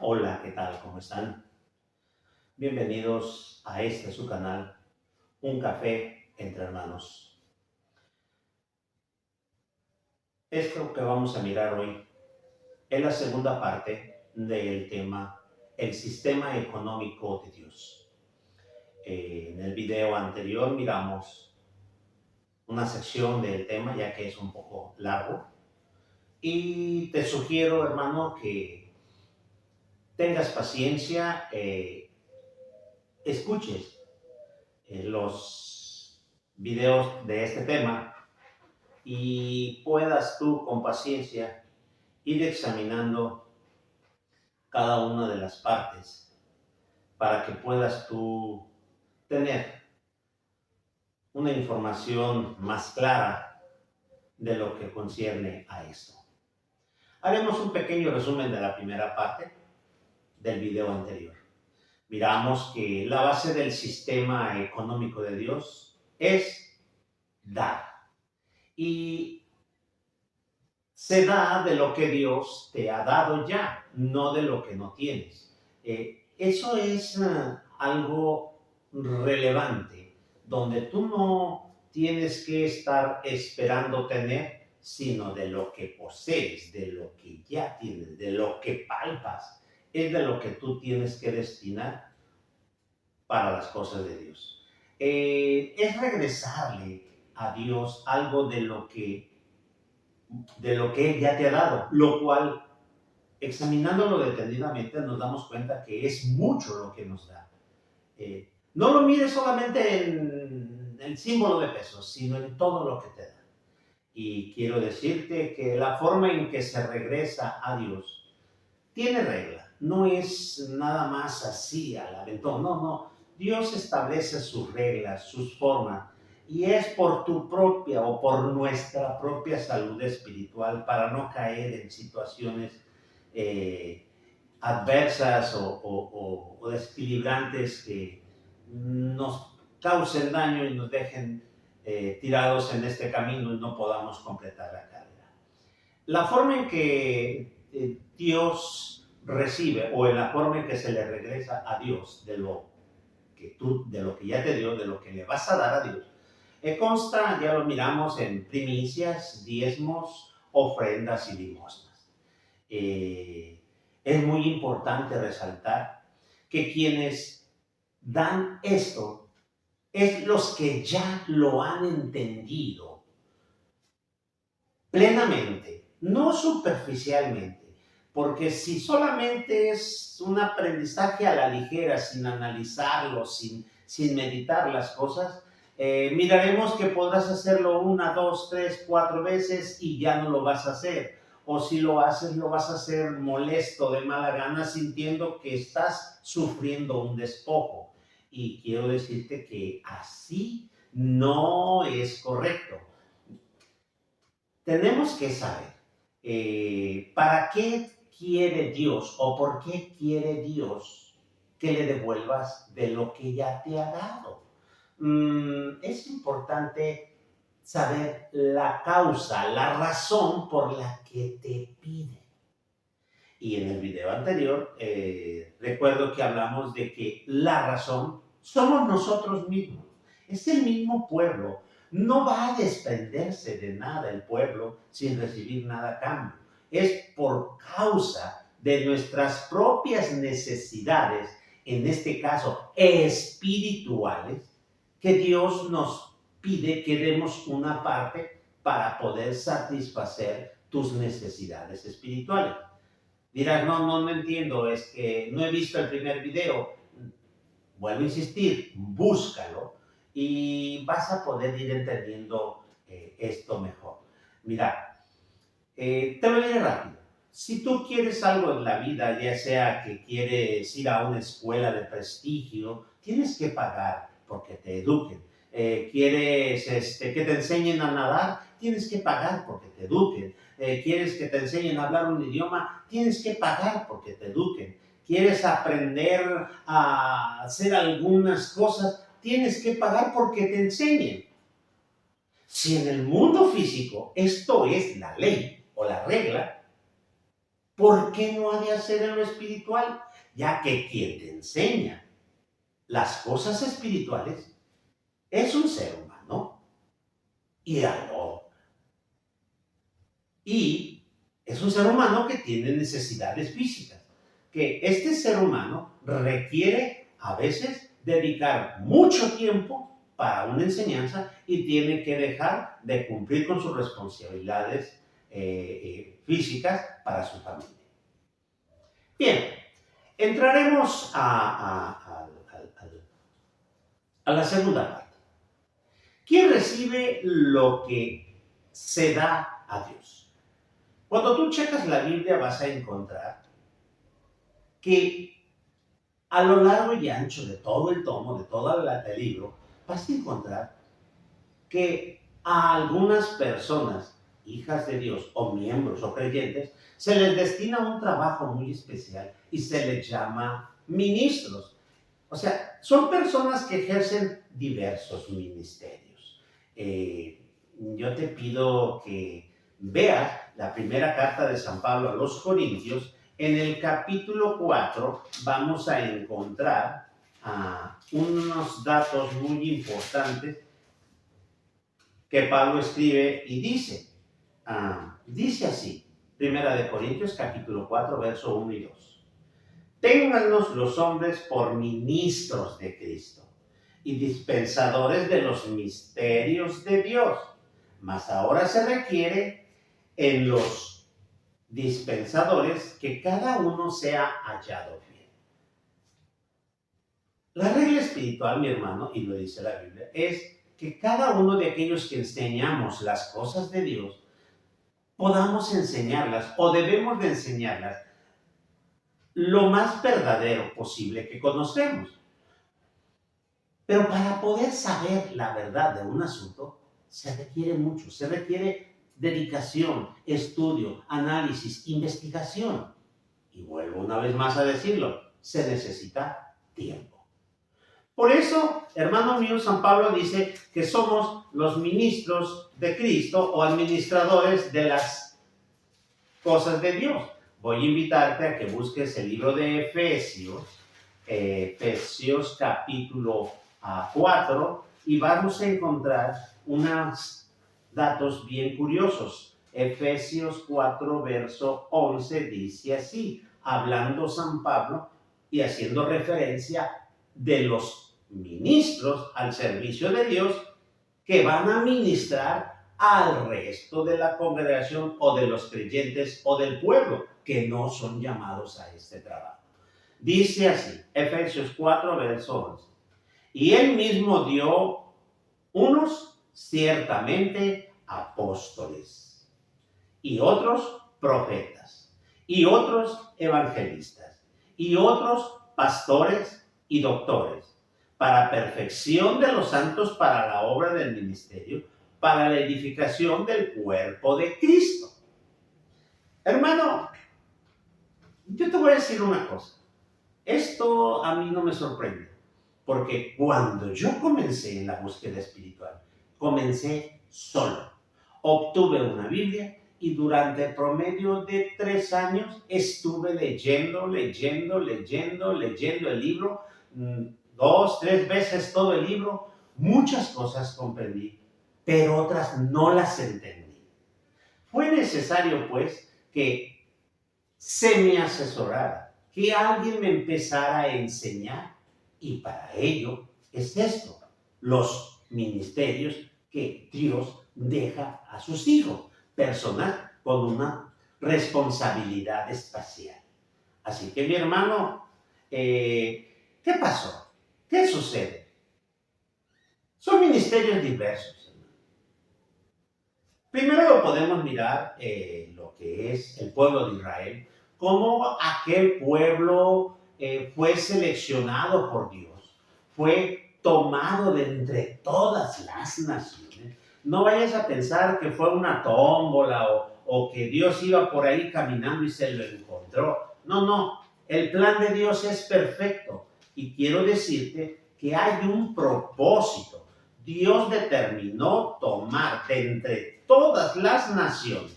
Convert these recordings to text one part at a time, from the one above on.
Hola, ¿qué tal? ¿Cómo están? Bienvenidos a su canal, Un Café entre Hermanos. Esto que vamos a mirar hoy es la segunda parte del tema El sistema económico de Dios. En el video anterior miramos una sección del tema, ya que es un poco largo, y te sugiero, hermano, que tengas paciencia, escuches los videos de este tema y puedas tú con paciencia ir examinando cada una de las partes para que puedas tú tener una información más clara de lo que concierne a esto. Haremos un pequeño resumen de la primera parte del video anterior. Miramos que la base del sistema económico de Dios es dar. Y se da de lo que Dios te ha dado ya, no de lo que no tienes. Eso es algo relevante, donde tú no tienes que estar esperando tener, sino de lo que posees, de lo que ya tienes, de lo que palpas, es de lo que tú tienes que destinar para las cosas de Dios. Es regresarle a Dios algo de lo que Él ya te ha dado, lo cual, examinándolo detenidamente, nos damos cuenta que es mucho lo que nos da. No lo mires solamente en el símbolo de pesos, sino en todo lo que te da. Y quiero decirte que la forma en que se regresa a Dios tiene regla, no es nada más así al aventón, no. Dios establece sus reglas, sus formas, y es por tu propia o por nuestra propia salud espiritual para no caer en situaciones adversas o desequilibrantes que nos causen daño y nos dejen tirados en este camino y no podamos completar la carrera. La forma en que Dios recibe o en la forma en que se le regresa a Dios de lo que ya te dio, de lo que le vas a dar a Dios, consta, ya lo miramos, en primicias, diezmos, ofrendas y limosnas. Es muy importante resaltar que quienes dan esto es los que ya lo han entendido plenamente, no superficialmente, porque si solamente es un aprendizaje a la ligera, sin analizarlo, sin meditar las cosas, miraremos que podrás hacerlo 1, 2, 3, 4 veces y ya no lo vas a hacer. O si lo haces, lo vas a hacer molesto, de mala gana, sintiendo que estás sufriendo un despojo. Y quiero decirte que así no es correcto. Tenemos que saber para qué quiere Dios o por qué quiere Dios que le devuelvas de lo que ya te ha dado. Es importante saber la causa, la razón por la que te pide. Y en el video anterior, recuerdo que hablamos de que la razón somos nosotros mismos. Es el mismo pueblo. No va a desprenderse de nada el pueblo sin recibir nada a cambio. Es por causa de nuestras propias necesidades, en este caso espirituales, que Dios nos pide que demos una parte para poder satisfacer tus necesidades espirituales. Dirás, no entiendo, es que no he visto el primer video. Vuelvo a insistir, búscalo y vas a poder ir entendiendo esto mejor. Mira, te lo diré rápido. Si tú quieres algo en la vida, ya sea que quieres ir a una escuela de prestigio, tienes que pagar porque te eduquen. Quieres que te enseñen a nadar, tienes que pagar porque te eduquen. Quieres que te enseñen a hablar un idioma, tienes que pagar porque te eduquen. Quieres aprender a hacer algunas cosas, tienes que pagar porque te enseñen. Si en el mundo físico esto es la ley o la regla, ¿por qué no ha de hacer en lo espiritual? Ya que quien te enseña las cosas espirituales es un ser humano y algo. Y es un ser humano que tiene necesidades físicas, que este ser humano requiere a veces dedicar mucho tiempo para una enseñanza y tiene que dejar de cumplir con sus responsabilidades físicas para su familia. Bien, entraremos a la segunda parte. ¿Quién recibe lo que se da a Dios? Cuando tú checas la Biblia vas a encontrar que a lo largo y ancho de todo el tomo, de todo el libro, vas a encontrar que a algunas personas, hijas de Dios o miembros o creyentes, se les destina un trabajo muy especial y se les llama ministros. O sea, son personas que ejercen diversos ministerios. Yo te pido que veas la primera carta de San Pablo a los Corintios. En el capítulo 4 vamos a encontrar unos datos muy importantes que Pablo escribe y dice. Dice así, Primera de Corintios capítulo 4, verso 1 y 2. Téngannos los hombres por ministros de Cristo y dispensadores de los misterios de Dios. Mas ahora se requiere en los dispensadores que cada uno sea hallado bien. La regla espiritual, mi hermano, y lo dice la Biblia, es que cada uno de aquellos que enseñamos las cosas de Dios podamos enseñarlas o debemos de enseñarlas lo más verdadero posible que conocemos. Pero para poder saber la verdad de un asunto, se requiere mucho, se requiere dedicación, estudio, análisis, investigación. Y vuelvo una vez más a decirlo, se necesita tiempo. Por eso, hermano mío, San Pablo dice que somos los ministros de Cristo o administradores de las cosas de Dios. Voy a invitarte a que busques el libro de Efesios capítulo 4, y vamos a encontrar unos datos bien curiosos. Efesios 4, verso 11 dice así, hablando San Pablo y haciendo referencia de los ministros al servicio de Dios que van a ministrar al resto de la congregación o de los creyentes o del pueblo que no son llamados a este trabajo. Dice así, Efesios 4, verso 11. Y él mismo dio unos ciertamente apóstoles, y otros profetas, y otros evangelistas, y otros pastores y doctores, para perfección de los santos, para la obra del ministerio, para la edificación del cuerpo de Cristo. Hermano, yo te voy a decir una cosa. Esto a mí no me sorprende, porque cuando yo comencé en la búsqueda espiritual, comencé solo. Obtuve una Biblia y durante el promedio de 3 años estuve leyendo el libro, 2, 3 veces todo el libro. Muchas cosas comprendí, pero otras no las entendí. Fue necesario, pues, que se me asesorara, que alguien me empezara a enseñar, y para ello es esto, los ministerios que Dios deja a sus hijos, personas con una responsabilidad especial. Así que mi hermano, ¿qué pasó? ¿Qué sucede? Son ministerios diversos. Primero lo podemos mirar lo que es el pueblo de Israel, cómo aquel pueblo fue seleccionado por Dios, fue tomado de entre todas las naciones. No vayas a pensar que fue una tómbola o que Dios iba por ahí caminando y se lo encontró. No, el plan de Dios es perfecto y quiero decirte que hay un propósito. Dios determinó tomar de entre todas las naciones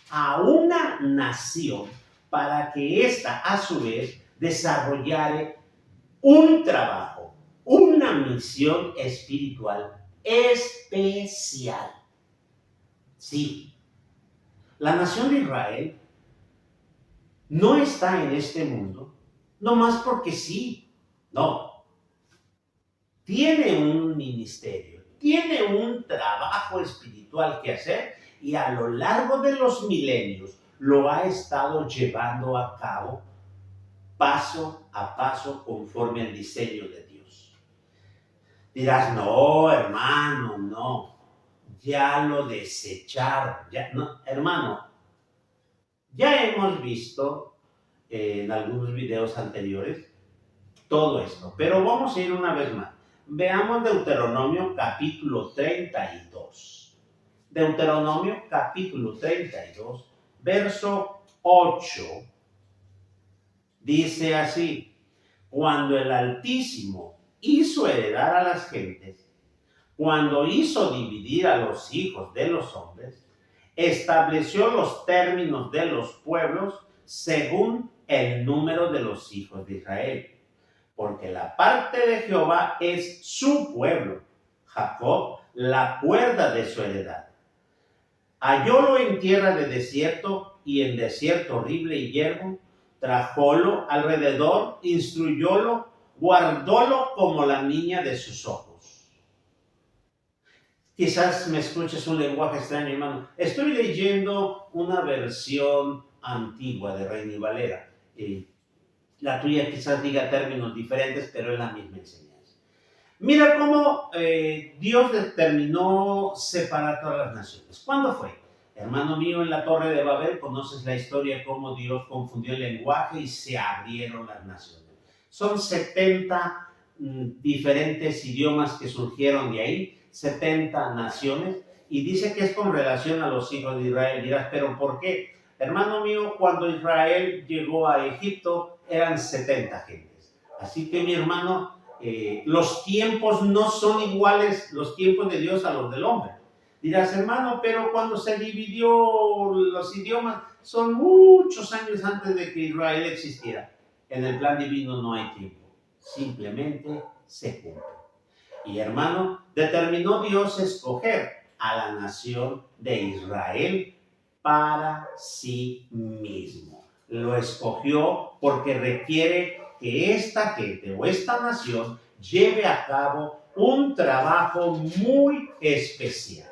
a una nación para que ésta a su vez desarrollare un trabajo, una misión espiritual especial. Sí, la nación de Israel no está en este mundo, no más porque sí, no. Tiene un ministerio, tiene un trabajo espiritual que hacer y a lo largo de los milenios lo ha estado llevando a cabo paso a paso conforme al diseño de Dios. Dirás, no, hermano, no, ya lo desecharon, ya, no, hermano, ya hemos visto en algunos videos anteriores todo esto, pero vamos a ir una vez más. Veamos Deuteronomio capítulo 32. Deuteronomio capítulo 32, verso 8. Dice así: cuando el Altísimo hizo heredar a las gentes, cuando hizo dividir a los hijos de los hombres, estableció los términos de los pueblos según el número de los hijos de Israel. Porque la parte de Jehová es su pueblo, Jacob, la cuerda de su heredad. Hallólo en tierra de desierto y en desierto horrible y yermo, trajólo alrededor, instruyólo, guardólo como la niña de sus ojos. Quizás me escuches un lenguaje extraño, hermano. Estoy leyendo una versión antigua de Reina y Valera. La tuya quizás diga términos diferentes, pero es la misma enseñanza. Mira cómo Dios determinó separar todas las naciones. ¿Cuándo fue? Hermano mío, en la Torre de Babel conoces la historia cómo Dios confundió el lenguaje y se abrieron las naciones. Son 70 diferentes idiomas que surgieron de ahí, 70 naciones, y dice que es con relación a los hijos de Israel. Dirás, ¿pero por qué? Hermano mío, cuando Israel llegó a Egipto eran 70 gentes. Así que mi hermano, los tiempos no son iguales, los tiempos de Dios a los del hombre. Dirás, hermano, pero cuando se dividió los idiomas, son muchos años antes de que Israel existiera. En el plan divino no hay tiempo, simplemente se cumple. Y hermano, determinó Dios escoger a la nación de Israel para sí mismo. Lo escogió porque requiere que esta gente o esta nación lleve a cabo un trabajo muy especial.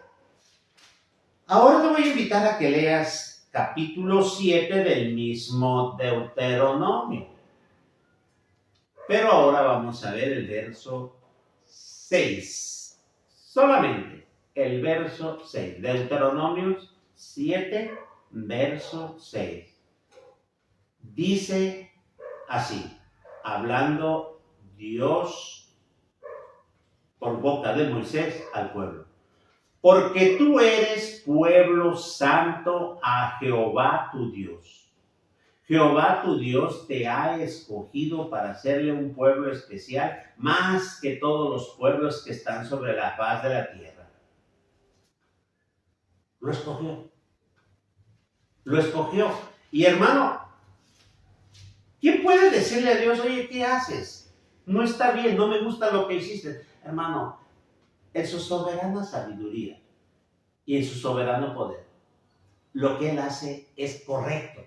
Ahora te voy a invitar a que leas capítulo 7 del mismo Deuteronomio. Pero ahora vamos a ver el verso 6. Solamente el verso 6. Deuteronomio 7, verso 6. Dice así, hablando Dios por boca de Moisés al pueblo: porque tú eres pueblo santo a Jehová tu Dios. Jehová tu Dios te ha escogido para hacerle un pueblo especial, más que todos los pueblos que están sobre la faz de la tierra. Lo escogió. Lo escogió. Y hermano, ¿quién puede decirle a Dios, oye, ¿qué haces? No está bien, no me gusta lo que hiciste. Hermano, en su soberana sabiduría y en su soberano poder, lo que Él hace es correcto,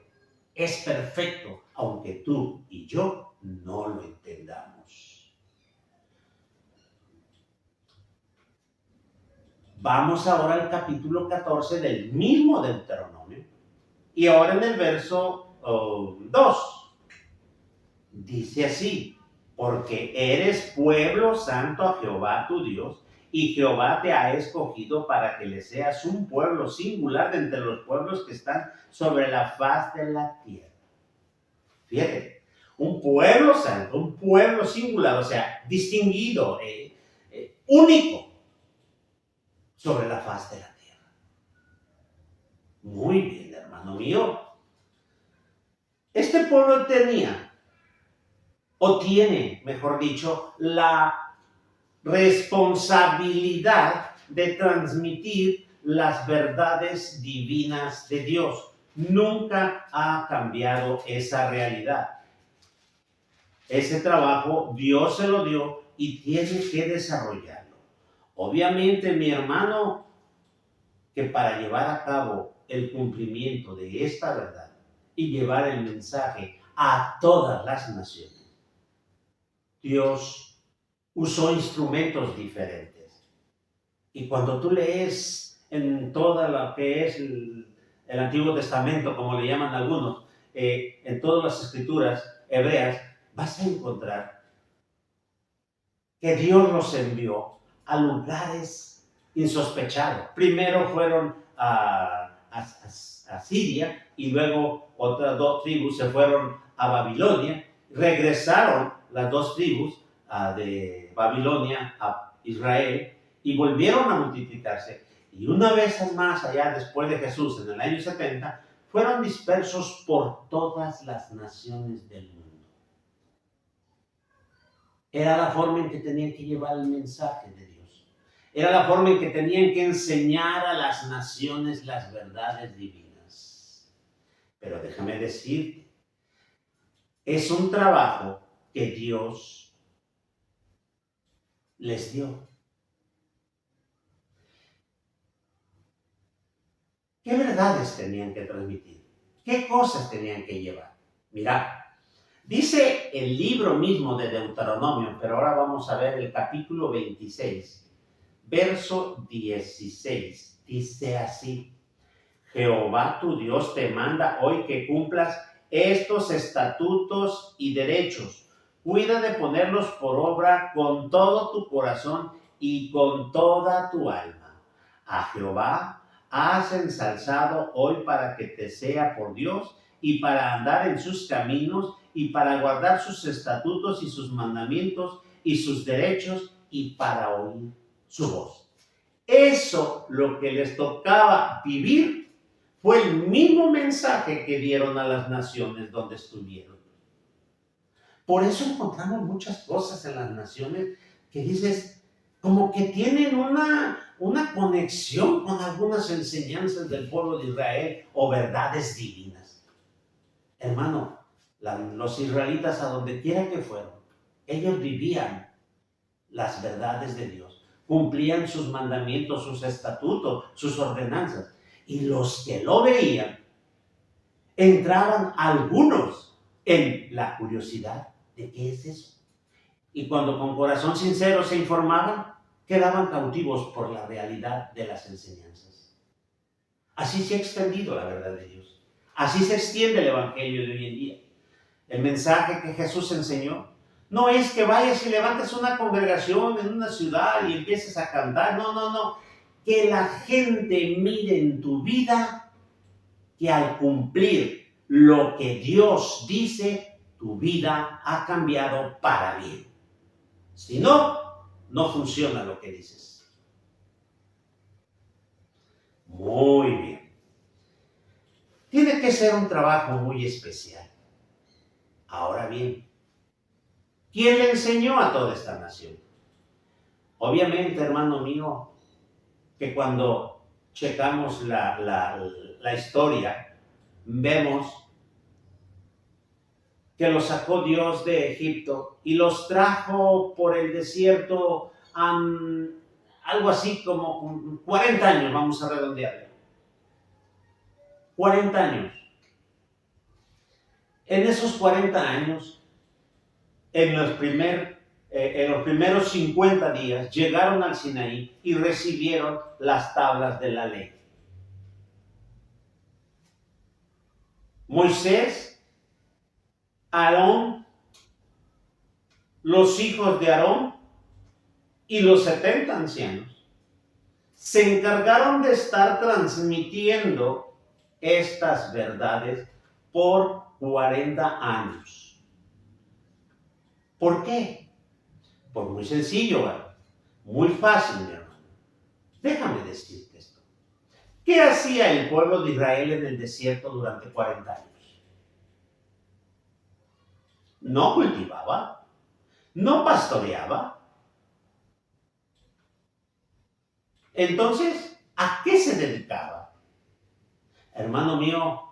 es perfecto, aunque tú y yo no lo entendamos. Vamos ahora al capítulo 14 del mismo Deuteronomio, y ahora en el verso 2. Dice así: porque eres pueblo santo a Jehová tu Dios, y Jehová te ha escogido para que le seas un pueblo singular de entre los pueblos que están sobre la faz de la tierra. Fíjate, un pueblo santo, un pueblo singular, o sea, distinguido, único, sobre la faz de la tierra. Muy bien, hermano mío. Este pueblo tenía, o tiene, mejor dicho, la responsabilidad de transmitir las verdades divinas de Dios. nunca ha cambiado esa realidad. Ese trabajo Dios se lo dio y tiene que desarrollarlo. Obviamente, mi hermano, que para llevar a cabo el cumplimiento de esta verdad y llevar el mensaje a todas las naciones, Dios usó instrumentos diferentes. Y cuando tú lees en toda lo que es el Antiguo Testamento, como le llaman algunos, en todas las escrituras hebreas, vas a encontrar que Dios los envió a lugares insospechados. Primero fueron a Siria y luego otras 2 tribus se fueron a Babilonia. Regresaron las 2 tribus de Babilonia a Israel y volvieron a multiplicarse. Y una vez más allá, después de Jesús, en el año 70, fueron dispersos por todas las naciones del mundo. Era la forma en que tenían que llevar el mensaje de Dios. Era la forma en que tenían que enseñar a las naciones las verdades divinas. Pero déjame decirte, es un trabajo que Dios les dio. ¿Qué verdades tenían que transmitir? ¿Qué cosas tenían que llevar? Mira, dice el libro mismo de Deuteronomio, pero ahora vamos a ver el capítulo 26, verso 16. Dice así: Jehová tu Dios te manda hoy que cumplas estos estatutos y derechos. Cuida de ponerlos por obra con todo tu corazón y con toda tu alma. A Jehová has ensalzado hoy para que te sea por Dios y para andar en sus caminos y para guardar sus estatutos y sus mandamientos y sus derechos y para oír su voz. Eso, lo que les tocaba vivir, fue el mismo mensaje que dieron a las naciones donde estuvieron. Por eso encontramos muchas cosas en las naciones que dices, como que tienen una conexión con algunas enseñanzas del pueblo de Israel o verdades divinas. Hermano, los israelitas, a donde quiera que fueron, ellos vivían las verdades de Dios, cumplían sus mandamientos, sus estatutos, sus ordenanzas. Y los que lo veían, entraban algunos en la curiosidad de qué es eso. Y cuando con corazón sincero se informaban, quedaban cautivos por la realidad de las enseñanzas. Así se ha extendido la verdad de Dios. Así se extiende el evangelio de hoy en día. El mensaje que Jesús enseñó no es que vayas y levantes una congregación en una ciudad y empieces a cantar. No. Que la gente mire en tu vida que al cumplir lo que Dios dice, tu vida ha cambiado para bien. Si no, no funciona lo que dices. Muy bien. Tiene que ser un trabajo muy especial. Ahora bien, ¿quién le enseñó a toda esta nación? Obviamente, hermano mío, que cuando checamos la historia, vemos que los sacó Dios de Egipto y los trajo por el desierto, algo así como 40 años, vamos a redondearlo. 40 años. En esos 40 años, en los primeros 50 días, llegaron al Sinaí y recibieron las tablas de la ley. Moisés, Aarón, los hijos de Aarón y los 70 ancianos se encargaron de estar transmitiendo estas verdades por 40 años. ¿Por qué? Pues muy sencillo, ¿vale? Muy fácil, mi hermano. Déjame decirte esto. ¿Qué hacía el pueblo de Israel en el desierto durante 40 años? No cultivaba, no pastoreaba. Entonces, ¿a qué se dedicaba? Hermano mío,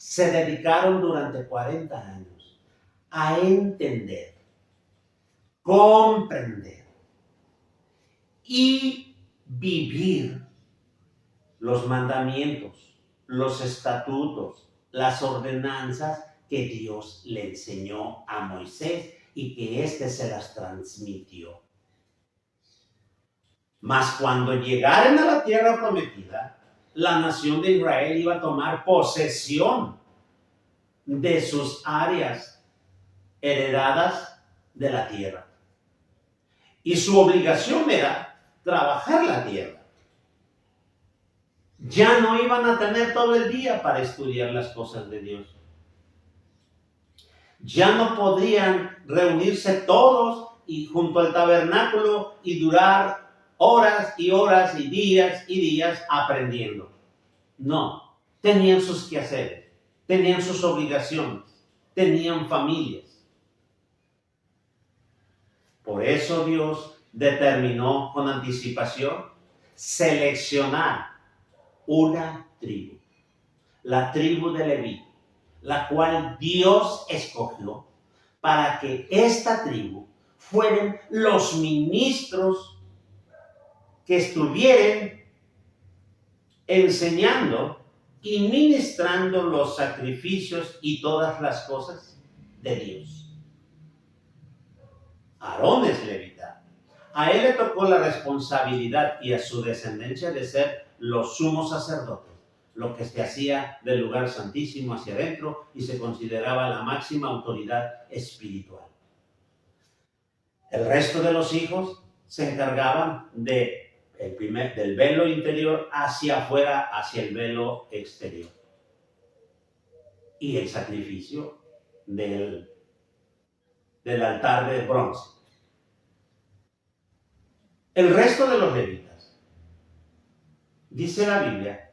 se dedicaron durante 40 años a entender, comprender y vivir los mandamientos, los estatutos, las ordenanzas que Dios le enseñó a Moisés y que éste se las transmitió. Mas cuando llegaran a la tierra prometida, la nación de Israel iba a tomar posesión de sus áreas heredadas de la tierra. Y su obligación era trabajar la tierra. Ya no iban a tener todo el día para estudiar las cosas de Dios. Ya no podían reunirse todos y junto al tabernáculo y durar horas y horas y días aprendiendo. No, tenían sus quehaceres, tenían sus obligaciones, tenían familias. Por eso Dios determinó con anticipación seleccionar una tribu, la tribu de Leví, la cual Dios escogió para que esta tribu fueran los ministros que estuvieran enseñando y ministrando los sacrificios y todas las cosas de Dios. Aarón es levita. A él le tocó la responsabilidad y a su descendencia de ser los sumos sacerdotes, lo que se hacía del lugar santísimo hacia adentro y se consideraba la máxima autoridad espiritual. El resto de los hijos se encargaban del velo interior hacia afuera, hacia el velo exterior. Y el sacrificio del altar de bronce. El resto de los levitas, dice la Biblia,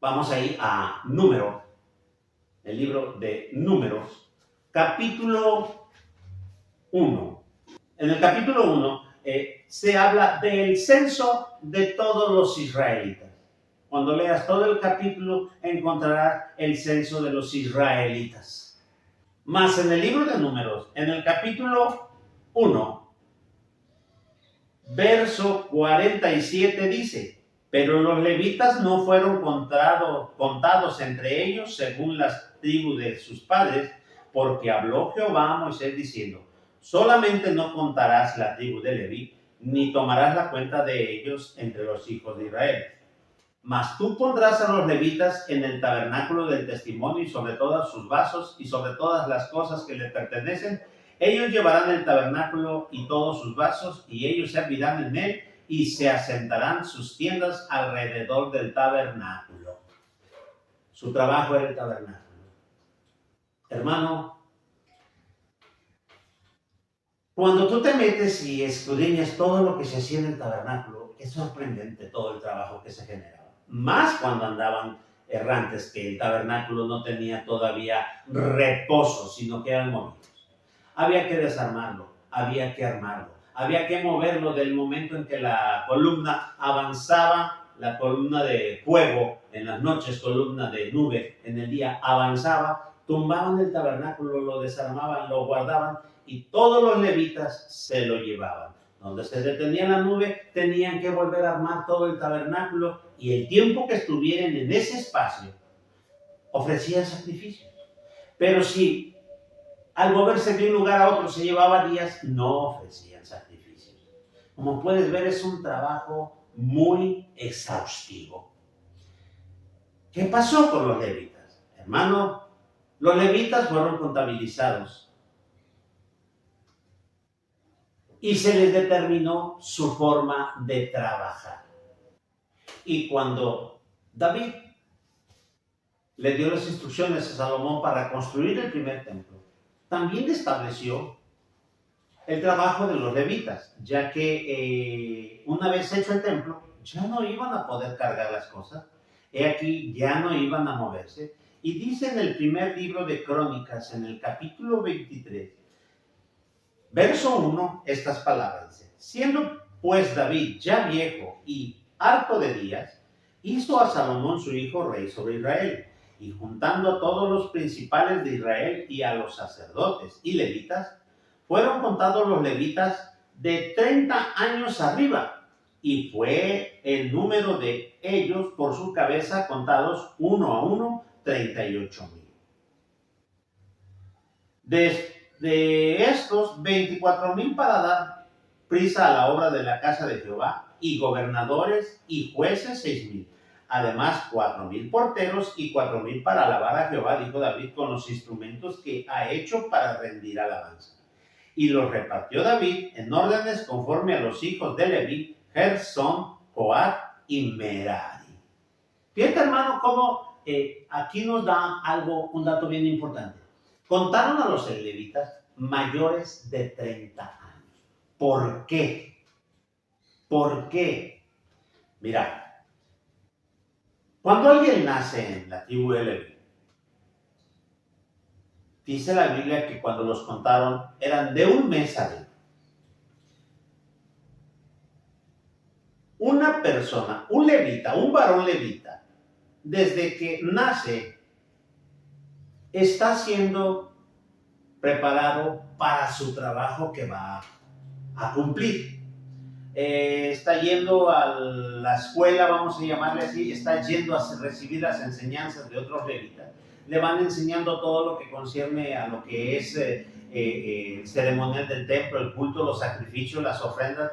vamos a ir a Números, el libro de Números, capítulo 1. En el capítulo 1 se habla del censo de todos los israelitas. Cuando leas todo el capítulo encontrarás el censo de los israelitas. Mas en el libro de Números, en el capítulo 1, verso 47 dice: pero los levitas no fueron contados entre ellos según las tribus de sus padres, porque habló Jehová a Moisés diciendo: solamente no contarás la tribu de Leví, ni tomarás la cuenta de ellos entre los hijos de Israel. Mas tú pondrás a los levitas en el tabernáculo del testimonio y sobre todos sus vasos y sobre todas las cosas que les pertenecen. Ellos llevarán el tabernáculo y todos sus vasos, y ellos servirán en él, y se asentarán sus tiendas alrededor del tabernáculo. Su trabajo era el tabernáculo. Hermano, cuando tú te metes y escudriñas todo lo que se hacía en el tabernáculo, es sorprendente todo el trabajo que se generaba. Más cuando andaban errantes, que el tabernáculo no tenía todavía reposo, sino que eran movidos. Había que desarmarlo, había que armarlo, había que moverlo del momento en que la columna avanzaba, la columna de fuego en las noches, columna de nube en el día, avanzaba, tumbaban el tabernáculo, lo desarmaban, lo guardaban y todos los levitas se lo llevaban. Donde se detenía la nube, tenían que volver a armar todo el tabernáculo y el tiempo que estuvieran en ese espacio ofrecían sacrificios. Pero si al moverse de un lugar a otro se llevaba días, no ofrecían sacrificios. Como puedes ver, es un trabajo muy exhaustivo. ¿Qué pasó con los levitas? Hermano, los levitas fueron contabilizados y se les determinó su forma de trabajar. Y cuando David le dio las instrucciones a Salomón para construir el primer templo, también estableció el trabajo de los levitas, ya que una vez hecho el templo, ya no iban a poder cargar las cosas, aquí ya no iban a moverse. Y dice en el primer libro de Crónicas, en el capítulo 23, verso 1, estas palabras: dice: siendo pues David ya viejo y harto de días, hizo a Salomón su hijo rey sobre Israel. y juntando a todos los principales de Israel y a los sacerdotes y levitas, fueron contados los levitas de 30 años arriba, y fue el número de ellos por su cabeza contados uno a uno, 38,000. De estos, 24,000 para dar prisa a la obra de la casa de Jehová, y gobernadores y jueces 6,000. Además, 4,000 porteros y 4,000 para alabar a Jehová, dijo David, con los instrumentos que ha hecho para rendir alabanza. Y los repartió David en órdenes conforme a los hijos de Leví, Gersón, Coat y Merari. Fíjate, hermano, cómo aquí nos da un dato bien importante. Contaron a los levitas mayores de 30 años. ¿Por qué? ¿Por qué? Mira, cuando alguien nace en la tribu de Leví, dice la Biblia que cuando los contaron eran de un mes arriba. Una persona, un levita, un varón levita, desde que nace, está siendo preparado para su trabajo que va a cumplir. Está yendo a la escuela, vamos a llamarle así, está yendo a recibir las enseñanzas de otros levitas. Le van enseñando todo lo que concierne a lo que es ceremonial del templo, el culto, los sacrificios, las ofrendas,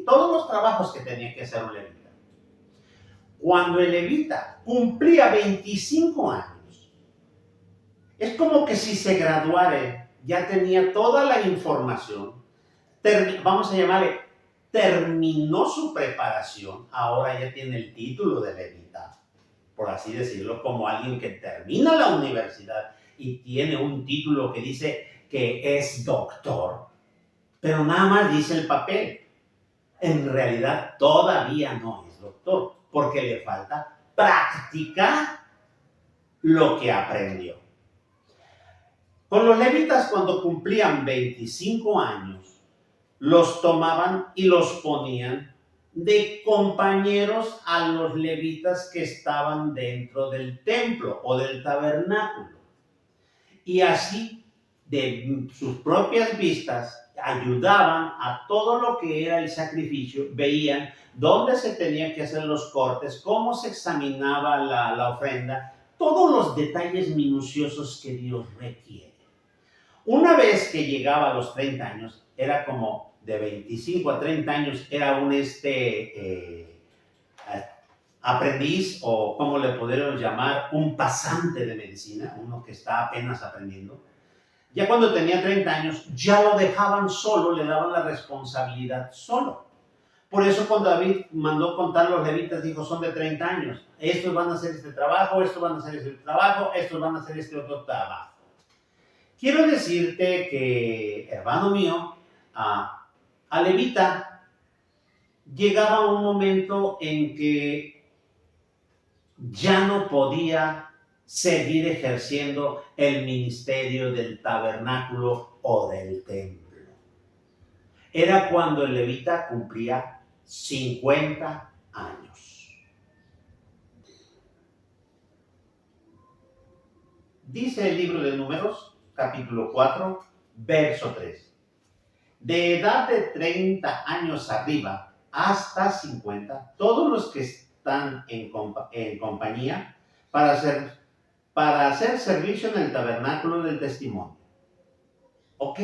todos los trabajos que tenía que hacer un levita. Cuando el levita cumplía 25 años, es como que si se graduara, ya tenía toda la información, vamos a llamarle, terminó su preparación, ahora ya tiene el título de levita, por así decirlo, como alguien que termina la universidad y tiene un título que dice que es doctor, pero nada más dice el papel. En realidad todavía no es doctor, porque le falta practicar lo que aprendió. Con los levitas, cuando cumplían 25 años, los tomaban y los ponían de compañeros a los levitas que estaban dentro del templo o del tabernáculo. Y así, de sus propias vistas, ayudaban a todo lo que era el sacrificio, veían dónde se tenían que hacer los cortes, cómo se examinaba la ofrenda, todos los detalles minuciosos que Dios requiere. Una vez que llegaba a los 30 años, era como de 25 a 30 años, era un aprendiz, o como le podríamos llamar, un pasante de medicina, uno que está apenas aprendiendo. Ya cuando tenía 30 años, ya lo dejaban solo, le daban la responsabilidad solo. Por eso cuando David mandó contar los levitas, dijo, son de 30 años. Estos van a hacer este trabajo, estos van a hacer este trabajo, estos van a hacer este otro trabajo. Quiero decirte que, hermano mío, a levita llegaba un momento en que ya no podía seguir ejerciendo el ministerio del tabernáculo o del templo. Era cuando el levita cumplía 50 años. Dice el libro de Números, capítulo 4, verso 3. De edad de 30 años arriba hasta 50, todos los que están en compañía para hacer servicio en el tabernáculo del testimonio. Ok.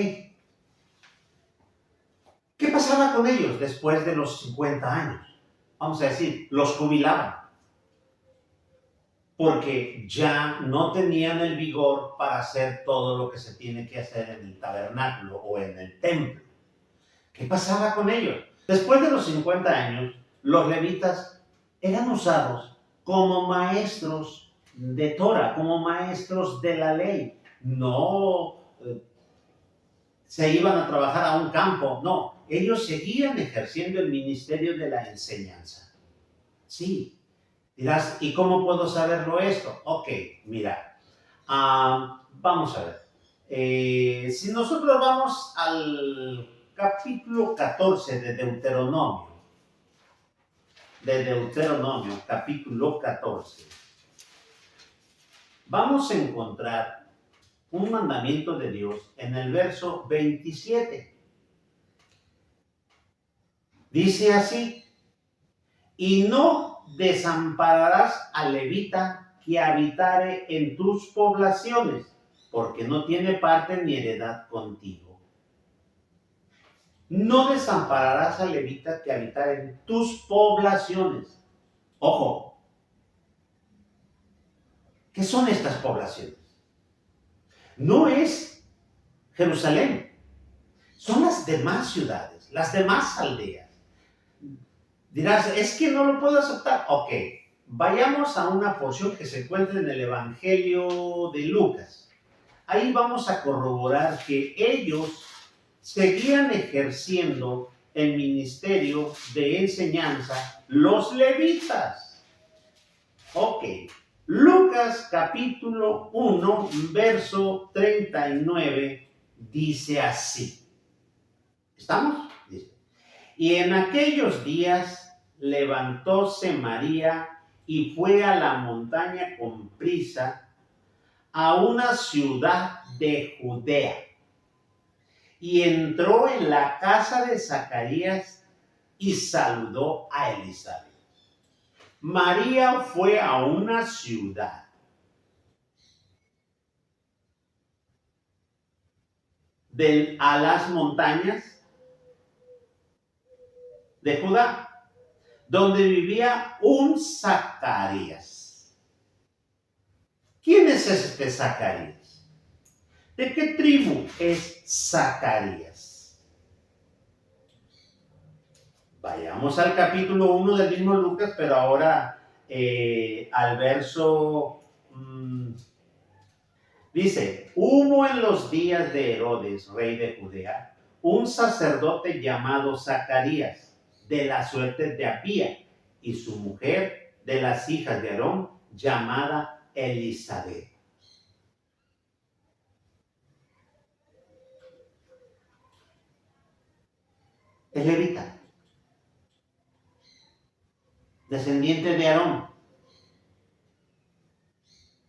¿Qué pasaba con ellos después de los 50 años? Vamos a decir, los jubilaban. Porque ya no tenían el vigor para hacer todo lo que se tiene que hacer en el tabernáculo o en el templo. ¿Qué pasaba con ellos? Después de los 50 años, los levitas eran usados como maestros de Torah, como maestros de la ley. No se iban a trabajar a un campo, no. Ellos seguían ejerciendo el ministerio de la enseñanza. Sí. Dirás, ¿y cómo puedo saberlo esto? Ok, mira, vamos a ver. Si nosotros vamos al capítulo 14 de Deuteronomio, capítulo 14. vamos a encontrar un mandamiento de Dios en el verso 27. Dice así: y no desampararás al levita que habitare en tus poblaciones, porque no tiene parte ni heredad contigo. No desampararás al levita que habitare en tus poblaciones. Ojo, ¿qué son estas poblaciones? No es Jerusalén, son las demás ciudades, las demás aldeas. Dirás, es que no lo puedo aceptar. Ok, vayamos a una porción que se encuentra en el Evangelio de Lucas. Ahí vamos a corroborar que ellos seguían ejerciendo el ministerio de enseñanza, los levitas. Ok, Lucas capítulo 1, verso 39, dice así. ¿Estamos? Dice: y en aquellos días levantóse María y fue a la montaña con prisa, a una ciudad de Judea, y entró en la casa de Zacarías y saludó a Elizabeth. María fue a una ciudad a las montañas de Judá, donde vivía un Zacarías. ¿Quién es este Zacarías? ¿De qué tribu es Zacarías? Vayamos al capítulo 1 del mismo Lucas, pero ahora al verso... dice: hubo en los días de Herodes, rey de Judea, un sacerdote llamado Zacarías, de la suerte de Abía, y su mujer de las hijas de Aarón, llamada Elizabeth. Es levita, descendiente de Aarón,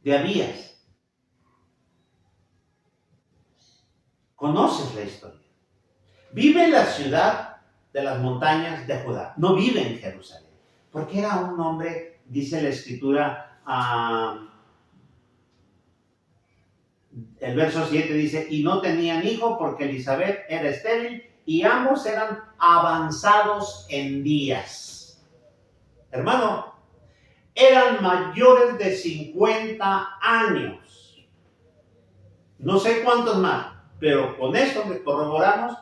de Abías. Conoces la historia. Vive en la ciudad de las montañas de Judá, no vive en Jerusalén, porque era un hombre, dice la escritura, el verso 7 dice: y no tenían hijo porque Elizabeth era estéril y ambos eran avanzados en días. Hermano, eran mayores de 50 años. No sé cuántos más, pero con esto corroboramos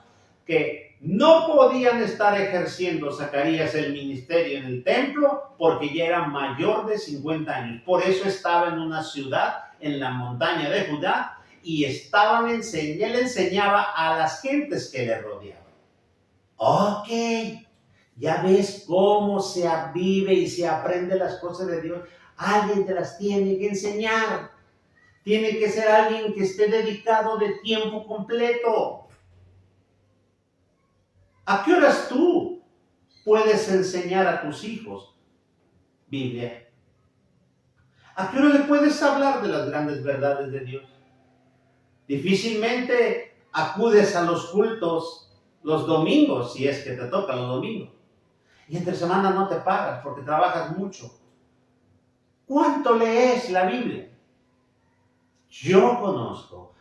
que no podían estar ejerciendo Zacarías el ministerio en el templo porque ya era mayor de 50 años. Por eso estaba en una ciudad en la montaña de Judá y él enseñaba a las gentes que le rodeaban. Ok, ya ves cómo se vive y se aprende las cosas de Dios. Alguien te las tiene que enseñar. Tiene que ser alguien que esté dedicado de tiempo completo. ¿A qué horas tú puedes enseñar a tus hijos Biblia? ¿A qué hora le puedes hablar de las grandes verdades de Dios? Difícilmente acudes a los cultos los domingos, si es que te tocan los domingos. Y entre semana no te pagas porque trabajas mucho. ¿Cuánto lees la Biblia? Yo conozco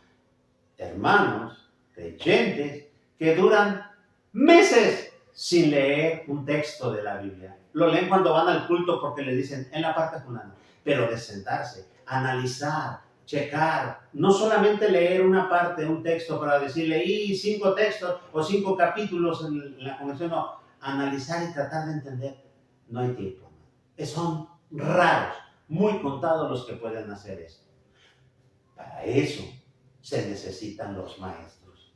hermanos creyentes que duran meses sin leer un texto de la Biblia. Lo leen cuando van al culto porque le dicen en la parte fulana. Pero de sentarse, analizar, checar, no solamente leer una parte de un texto para decir leí 5 textos o 5 capítulos en la congregación, no, analizar y tratar de entender, no hay tiempo. Son raros, muy contados los que pueden hacer esto. Para eso se necesitan los maestros.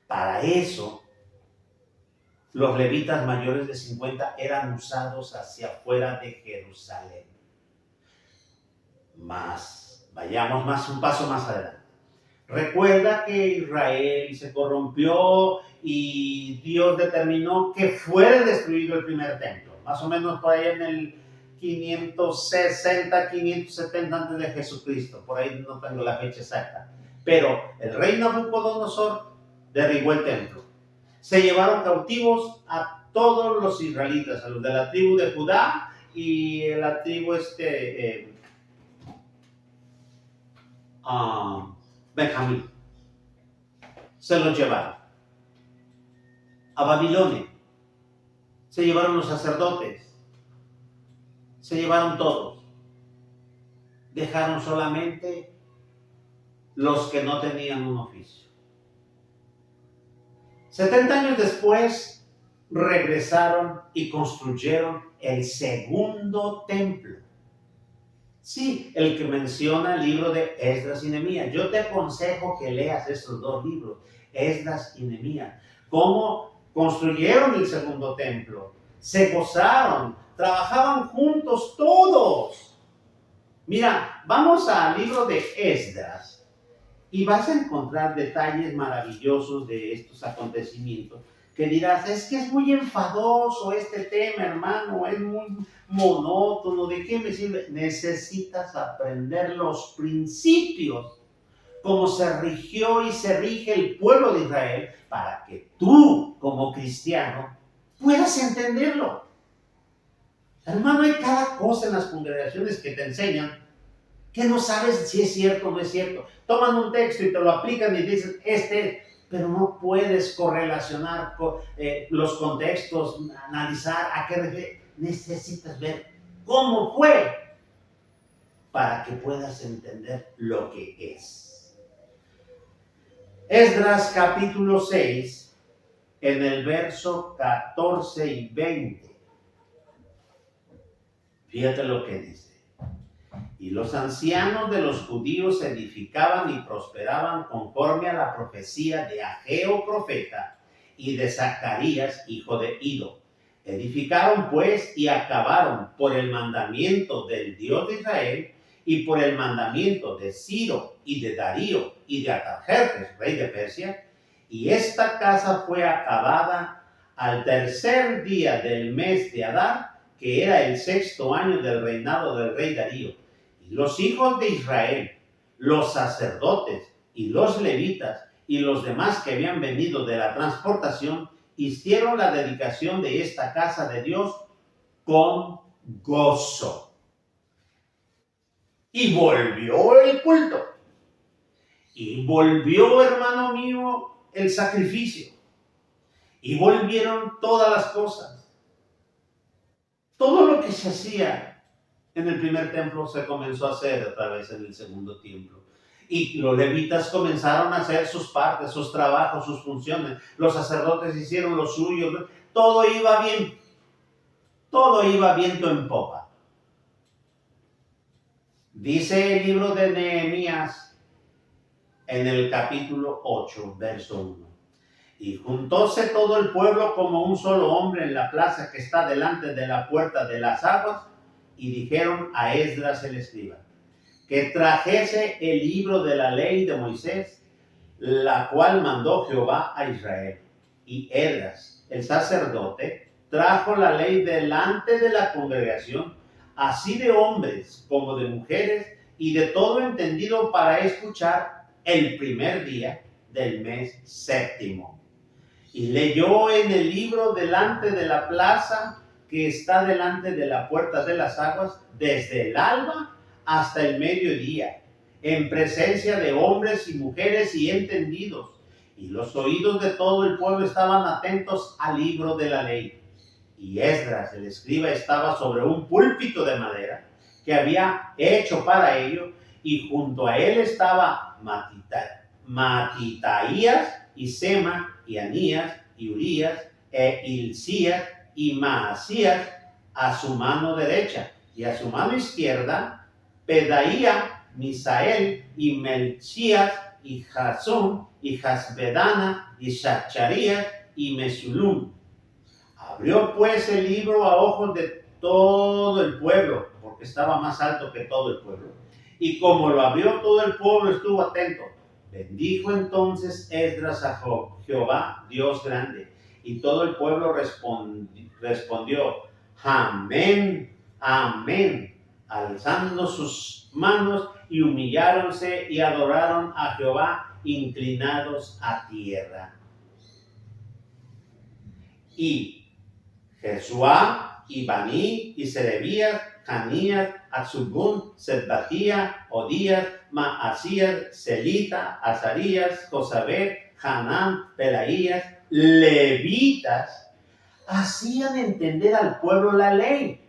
Para eso los levitas mayores de 50 eran usados hacia afuera de Jerusalén. Vayamos un paso más adelante. Recuerda que Israel se corrompió y Dios determinó que fuera destruido el primer templo. Más o menos por ahí en el 560, 570 antes de Jesucristo. Por ahí no tengo la fecha exacta. Pero el rey Nabucodonosor derribó el templo. Se llevaron cautivos a todos los israelitas, a los de la tribu de Judá y la tribu Benjamín. Se los llevaron a Babilonia. Se llevaron los sacerdotes. Se llevaron todos. Dejaron solamente los que no tenían un oficio. 70 años después regresaron y construyeron el segundo templo. Sí, el que menciona el libro de Esdras y Nehemías. Yo te aconsejo que leas estos dos libros, Esdras y Nehemías. Cómo construyeron el segundo templo. Se gozaron, trabajaban juntos todos. Mira, vamos al libro de Esdras. Y vas a encontrar detalles maravillosos de estos acontecimientos que dirás, es que es muy enfadoso este tema, hermano, es muy monótono, ¿de qué me sirve? Necesitas aprender los principios, cómo se rigió y se rige el pueblo de Israel, para que tú, como cristiano, puedas entenderlo. Hermano, hay cada cosa en las congregaciones que te enseñan que no sabes si es cierto o no es cierto. Toman un texto y te lo aplican y dicen, pero no puedes correlacionar los contextos, analizar a qué refiere. Necesitas ver cómo fue para que puedas entender lo que es. Esdras capítulo 6, en el verso 14 y 20. Fíjate lo que dice. Y los ancianos de los judíos edificaban y prosperaban conforme a la profecía de Ageo profeta y de Zacarías hijo de Ido. Edificaron pues y acabaron por el mandamiento del Dios de Israel y por el mandamiento de Ciro y de Darío y de Artajerjes, rey de Persia. Y esta casa fue acabada al tercer día del mes de Adar, que era el 6º año del reinado del rey Darío. Los hijos de Israel, los sacerdotes y los levitas y los demás que habían venido de la transportación hicieron la dedicación de esta casa de Dios con gozo. Y volvió el culto. Y volvió, hermano mío, el sacrificio. Y volvieron todas las cosas. Todo lo que se hacía en el primer templo se comenzó a hacer otra vez en el segundo templo. Y los levitas comenzaron a hacer sus partes, sus trabajos, sus funciones. Los sacerdotes hicieron lo suyo. Todo iba bien. Todo iba viento en popa. Dice el libro de Nehemías en el capítulo 8, verso 1. Y juntóse todo el pueblo como un solo hombre en la plaza que está delante de la puerta de las aguas, y dijeron a Esdras el escriba que trajese el libro de la ley de Moisés, la cual mandó Jehová a Israel. Y Esdras, el sacerdote, trajo la ley delante de la congregación, así de hombres como de mujeres, y de todo entendido, para escuchar el primer día del mes 7. Y leyó en el libro delante de la plaza que está delante de la puerta de las aguas, desde el alba hasta el mediodía, en presencia de hombres y mujeres y entendidos. Y los oídos de todo el pueblo estaban atentos al libro de la ley. Y Esdras, el escriba, estaba sobre un púlpito de madera que había hecho para ello, y junto a él estaba Matitaías y Sema y Anías y Urías e Hilcías y Maasías a su mano derecha, y a su mano izquierda Pedaía, Misael y Melchías y Jasón y Jasbedana y Zacharías y Mesulum. Abrió pues el libro a ojos de todo el pueblo, porque estaba más alto que todo el pueblo. Y como lo abrió todo el pueblo, estuvo atento. Bendijo entonces Esdras a Jehová, Dios grande. Y todo el pueblo respondió, amén, Amén. Alzando sus manos y humilláronse y adoraron a Jehová inclinados a tierra. Y Jesuá, y Baní, y Serebías, Hanías, Atzubún, Setbatía, Odías, Maasías, Selita, Azarías, Josabed, Hanán, Pelaías, levitas, hacían entender al pueblo la ley.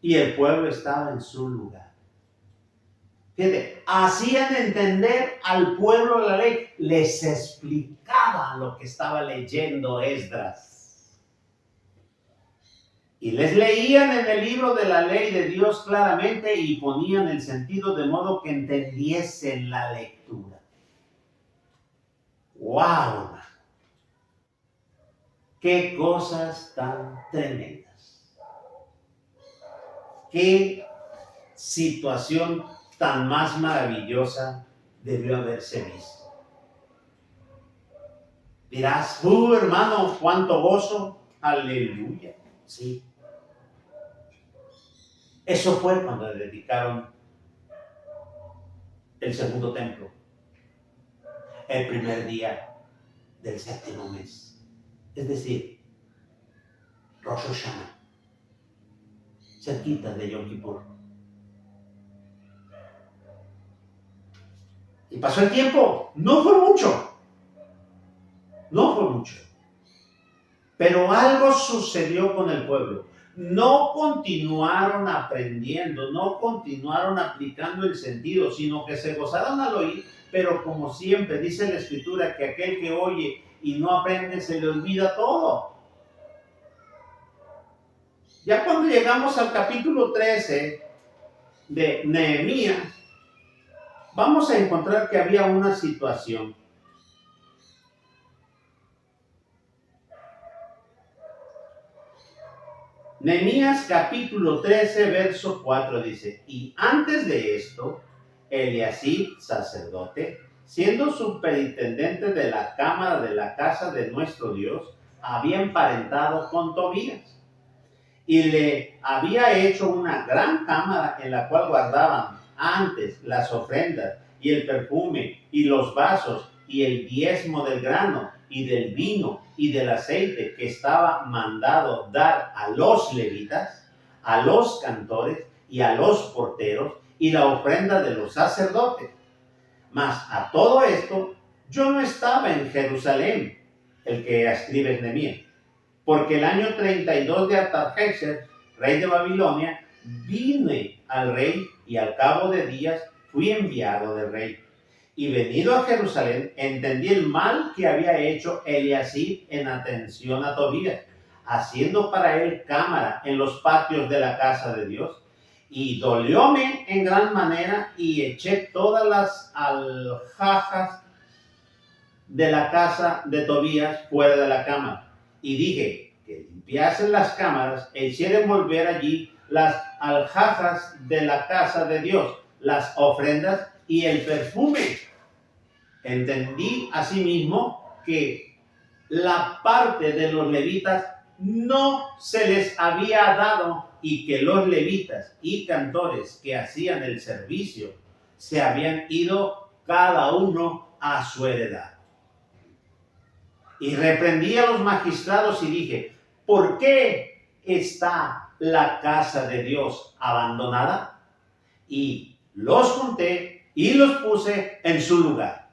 Y el pueblo estaba en su lugar. Fíjate, hacían entender al pueblo la ley. Les explicaban lo que estaba leyendo Esdras. Y les leían en el libro de la ley de Dios claramente y ponían el sentido de modo que entendiesen la lectura. ¡Wow! ¡Qué cosas tan tremendas! ¡Qué situación tan más maravillosa debió haberse visto! Dirás, hermano, cuánto gozo. Aleluya. Sí. Eso fue cuando le dedicaron el segundo templo, el primer día del séptimo mes. Es decir, Rosh Hashanah, cerquita de Yom Kippur. Y pasó el tiempo, no fue mucho, pero algo sucedió con el pueblo. No continuaron aprendiendo, no continuaron aplicando el sentido, sino que se gozaron al oír, pero como siempre dice la Escritura, que aquel que oye y no aprende se le olvida todo. Ya cuando llegamos al capítulo 13 de Nehemías, vamos a encontrar que había una situación. Nehemías capítulo 13, verso 4 dice, y antes de esto, Eliasib, sacerdote, siendo superintendente de la cámara de la casa de nuestro Dios, había emparentado con Tobías y le había hecho una gran cámara en la cual guardaban antes las ofrendas y el perfume y los vasos y el diezmo del grano y del vino y del aceite que estaba mandado dar a los levitas, a los cantores y a los porteros y la ofrenda de los sacerdotes. Mas a todo esto yo no estaba en Jerusalén, el que escribe Nehemías, porque el año 32 de Artajerjes, rey de Babilonia, vine al rey y al cabo de días fui enviado del rey. Y venido a Jerusalén, entendí el mal que había hecho Eliasib en atención a Tobías, haciendo para él cámara en los patios de la casa de Dios. Y dolióme en gran manera y eché todas las alhajas de la casa de Tobías fuera de la cámara. Y dije que limpiasen las cámaras e hicieren volver allí las alhajas de la casa de Dios, las ofrendas y el perfume. Entendí asimismo que la parte de los levitas no se les había dado y que los levitas y cantores que hacían el servicio se habían ido cada uno a su heredad. Y reprendí a los magistrados y dije, ¿por qué está la casa de Dios abandonada? Y los junté y los puse en su lugar.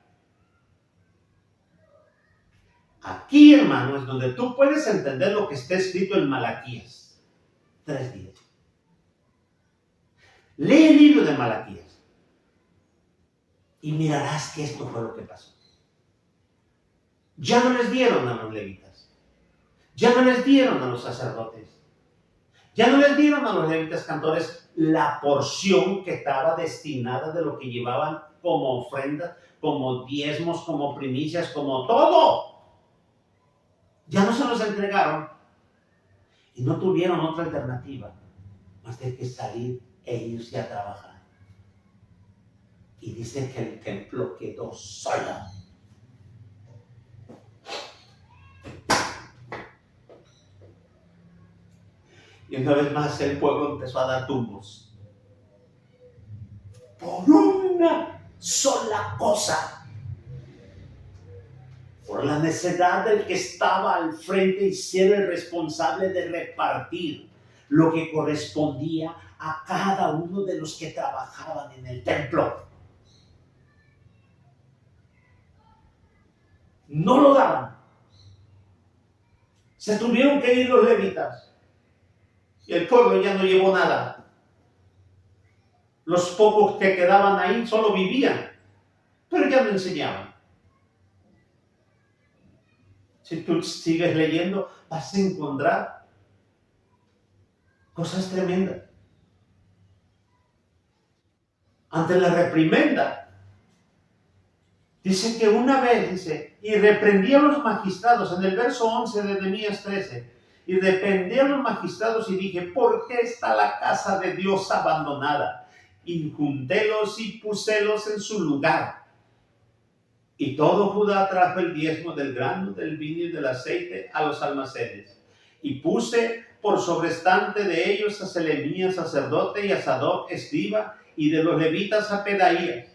Aquí, hermano, es donde tú puedes entender lo que está escrito en Malaquías 3:10. Lee el libro de Malaquías y mirarás que esto fue lo que pasó. Ya no les dieron a los levitas, ya no les dieron a los sacerdotes, ya no les dieron a los levitas cantores la porción que estaba destinada de lo que llevaban como ofrenda, como diezmos, como primicias, como todo. Ya no se los entregaron y no tuvieron otra alternativa más de que salir e irse a trabajar. Y dice que el templo quedó solo. Y una vez más el pueblo empezó a dar tumbos. Por una sola cosa. Por la necesidad del que estaba al frente y ser el responsable de repartir lo que correspondía a cada uno de los que trabajaban en el templo. No lo daban. Se tuvieron que ir los levitas. Y el pueblo ya no llevó nada. Los pocos que quedaban ahí solo vivían, pero ya no enseñaban. Si tú sigues leyendo, vas a encontrar cosas tremendas. Ante la reprimenda, dice que una vez, y reprendía a los magistrados, en el verso 11 de Nehemías 13, y reprendí a los magistrados y dije, ¿por qué está la casa de Dios abandonada? Y juntélos y pusélos en su lugar. Y todo Judá trajo el diezmo del grano, del vino y del aceite a los almacenes. Y puse por sobrestante de ellos a Selemías, sacerdote, y a Sadoc, escriba, y de los levitas a Pedaías.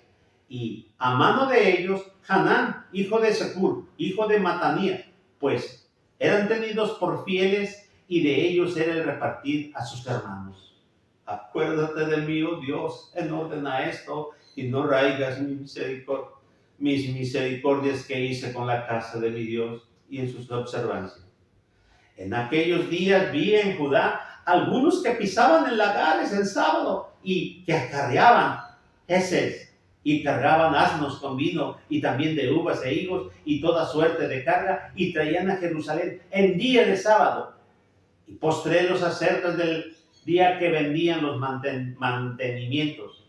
Y a mano de ellos, Hanán, hijo de Secur, hijo de Matanías, pues eran tenidos por fieles, y de ellos era el repartir a sus hermanos. Acuérdate de mí, oh Dios, en orden a esto, y no raigas mis misericordias que hice con la casa de mi Dios y en sus observancias. En aquellos días vi en Judá algunos que pisaban en lagares el sábado y que acarreaban heces y cargaban asnos con vino y también de uvas e higos y toda suerte de carga y traían a Jerusalén en día de sábado. Y postré los acercas del día que vendían los mantenimientos.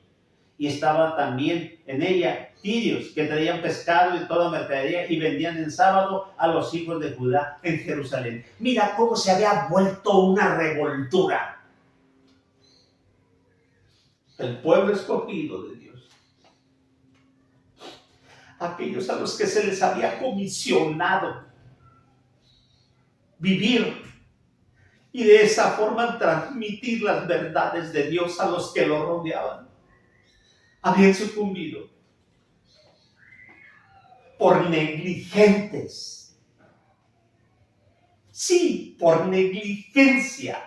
Y estaba también en ella tirios que traían pescado y toda mercadería y vendían en sábado a los hijos de Judá en Jerusalén. Mira cómo se había vuelto una revoltura. El pueblo escogido de Dios. Aquellos a los que se les había comisionado vivir y de esa forma transmitir las verdades de Dios a los que lo rodeaban. Habían sucumbido por negligentes. Sí, por negligencia.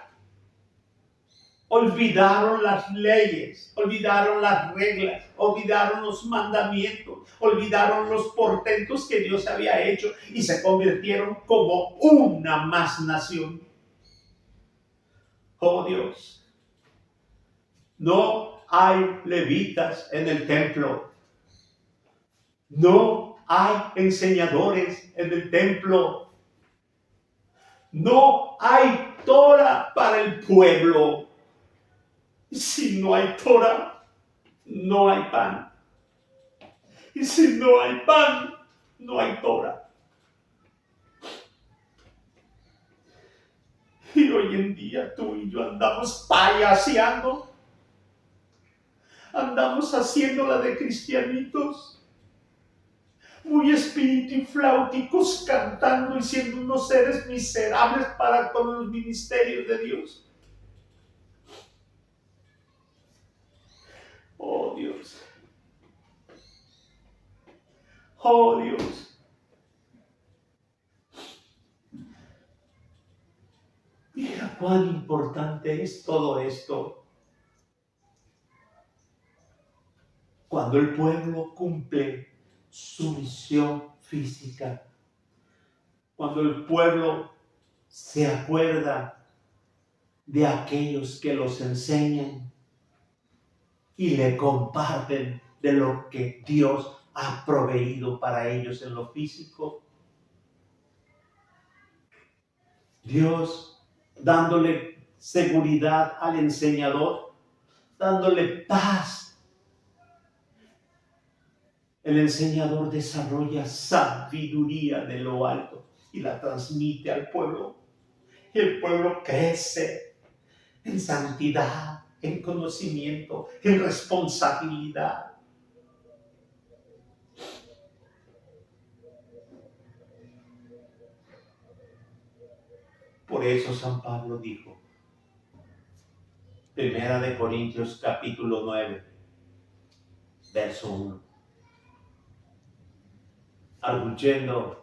Olvidaron las leyes, olvidaron las reglas, olvidaron los mandamientos, olvidaron los portentos que Dios había hecho y se convirtieron como una más nación. Oh Dios, no hay levitas en el templo. No hay enseñadores en el templo. No hay Torah para el pueblo. Si no hay Torah, no hay pan. Y si no hay pan, no hay Torah. Y hoy en día tú y yo andamos payaseando. Andamos haciéndola de cristianitos. Muy espiritifláuticos, cantando y siendo unos seres miserables para con los ministerios de Dios. Oh Dios. Oh Dios. Mira cuán importante es todo esto. Cuando el pueblo cumple su misión física. Cuando el pueblo se acuerda de aquellos que los enseñan y le comparten de lo que Dios ha proveído para ellos en lo físico. Dios dándole seguridad al enseñador, dándole paz. El enseñador desarrolla sabiduría de lo alto y la transmite al pueblo. Y el pueblo crece en santidad, en conocimiento, en responsabilidad. Por eso San Pablo dijo, Primera de Corintios capítulo 9, verso 1. Arguyendo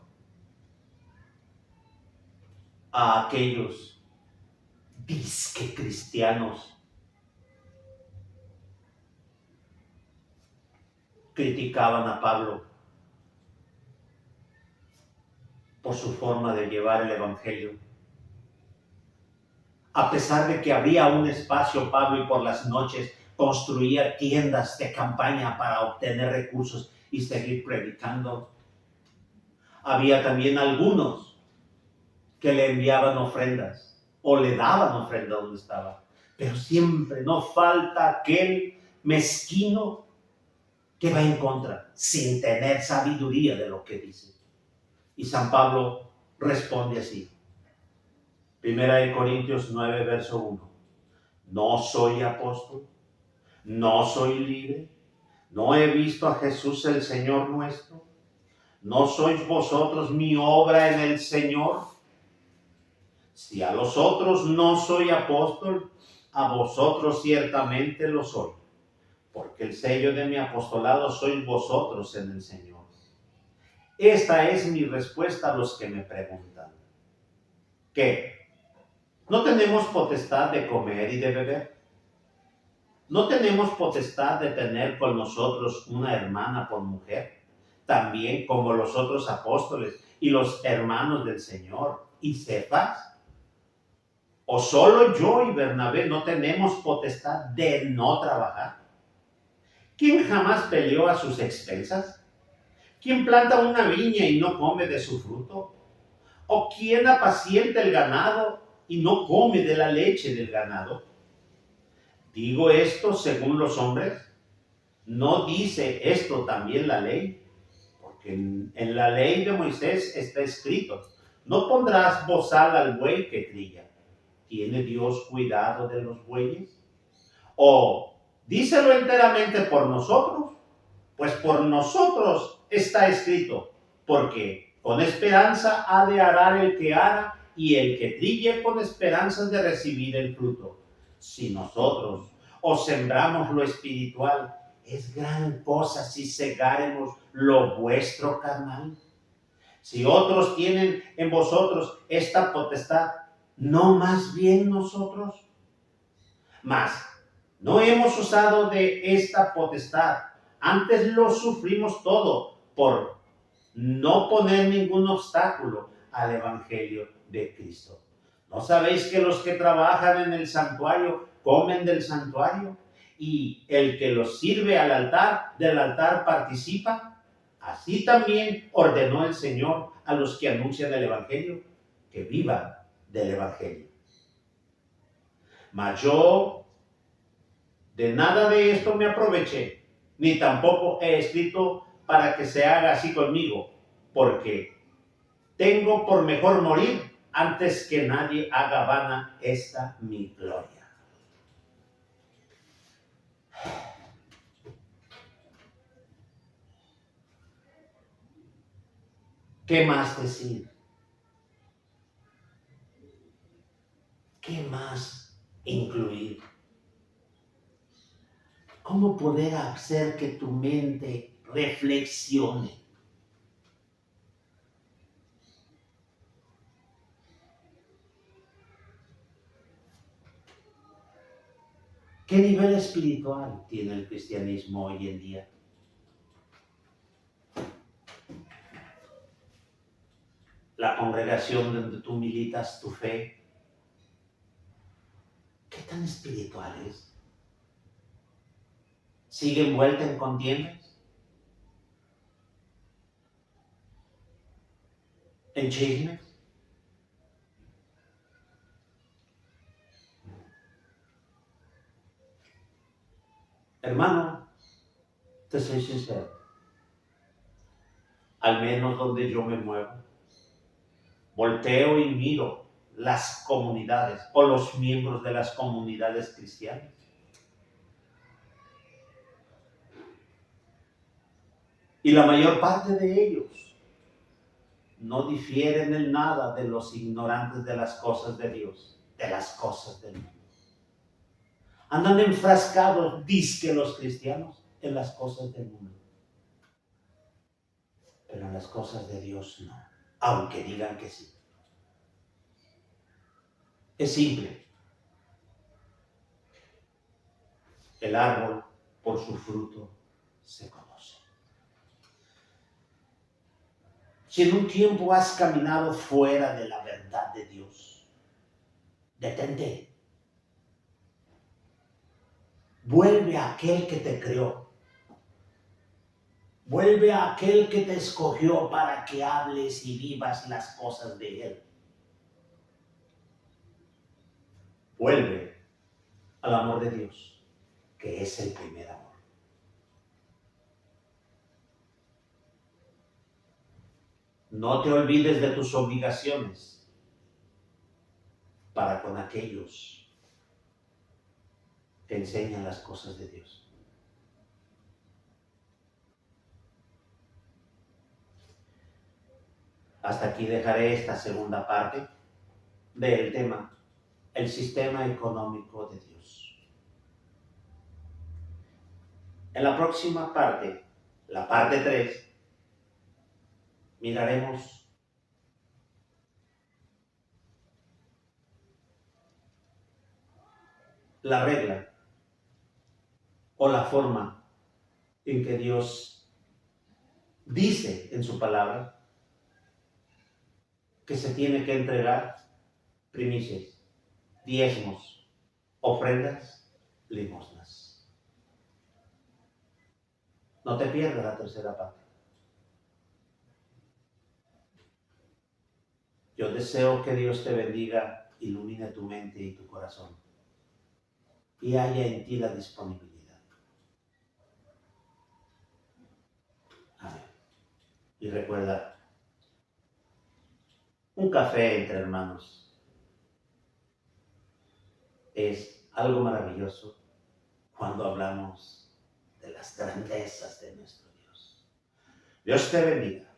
a aquellos disque cristianos, criticaban a Pablo por su forma de llevar el evangelio. A pesar de que había un espacio, Pablo, y por las noches construía tiendas de campaña para obtener recursos y seguir predicando, había también algunos que le enviaban ofrendas o le daban ofrenda donde estaba. Pero siempre no falta aquel mezquino que va en contra, sin tener sabiduría de lo que dice. Y San Pablo responde así. Primera de Corintios 9, verso 1. No soy apóstol, no soy libre, no he visto a Jesús el Señor nuestro, no sois vosotros mi obra en el Señor. Si a los otros no soy apóstol, a vosotros ciertamente lo soy, porque el sello de mi apostolado sois vosotros en el Señor. Esta es mi respuesta a los que me preguntan. ¿Qué? ¿No tenemos potestad de comer y de beber? ¿No tenemos potestad de tener con nosotros una hermana por mujer? También como los otros apóstoles y los hermanos del Señor y Cefas. ¿O solo yo y Bernabé no tenemos potestad de no trabajar? ¿Quién jamás peleó a sus expensas? ¿Quién planta una viña y no come de su fruto? ¿O quién apacienta el ganado y no come de la leche del ganado? ¿Digo esto según los hombres? ¿No dice esto también la ley? Porque en la ley de Moisés está escrito, no pondrás bozal al buey que trilla. ¿Tiene Dios cuidado de los bueyes? ¿O díselo enteramente por nosotros? Pues por nosotros está escrito, porque con esperanza ha de arar el que ara, y el que trille con esperanzas de recibir el fruto. Si nosotros os sembramos lo espiritual, es gran cosa si segáremos lo vuestro carnal. Si otros tienen en vosotros esta potestad, ¿no más bien nosotros? Mas no hemos usado de esta potestad, antes lo sufrimos todo por no poner ningún obstáculo al evangelio de Cristo. ¿No sabéis que los que trabajan en el santuario comen del santuario? Y el que los sirve al altar, del altar participa. Así también ordenó el Señor a los que anuncian el evangelio, que vivan del evangelio. Mas yo de nada de esto me aproveché, ni tampoco he escrito para que se haga así conmigo, porque tengo por mejor morir antes que nadie haga vana esta mi gloria. ¿Qué más decir? ¿Qué más incluir? ¿Cómo poder hacer que tu mente reflexione? ¿Qué nivel espiritual tiene el cristianismo hoy en día? La congregación donde tú militas tu fe, ¿qué tan espiritual es? ¿Sigue envuelta en contiendas? ¿En chismes? Hermano, te soy sincero, al menos donde yo me muevo, volteo y miro las comunidades o los miembros de las comunidades cristianas. Y la mayor parte de ellos no difieren en nada de los ignorantes de las cosas de Dios, de las cosas del mundo. Andan enfrascados, dizque los cristianos, en las cosas del mundo. Pero en las cosas de Dios no, aunque digan que sí. Es simple. El árbol por su fruto se conoce. Si en un tiempo has caminado fuera de la verdad de Dios, detente. Vuelve a aquel que te creó. Vuelve a aquel que te escogió para que hables y vivas las cosas de Él. Vuelve al amor de Dios, que es el primer amor. No te olvides de tus obligaciones para con aquellos que enseñan las cosas de Dios. Hasta aquí dejaré esta segunda parte del tema, el sistema económico de Dios. En la próxima parte, la parte 3, miraremos la regla o la forma en que Dios dice en su palabra que se tiene que entregar primicias, diezmos, ofrendas, limosnas. No te pierdas la tercera parte. Yo deseo que Dios te bendiga, ilumine tu mente y tu corazón y haya en ti la disponibilidad. Amén. Y recuerda, un café entre hermanos es algo maravilloso cuando hablamos de las grandezas de nuestro Dios. Dios te bendiga.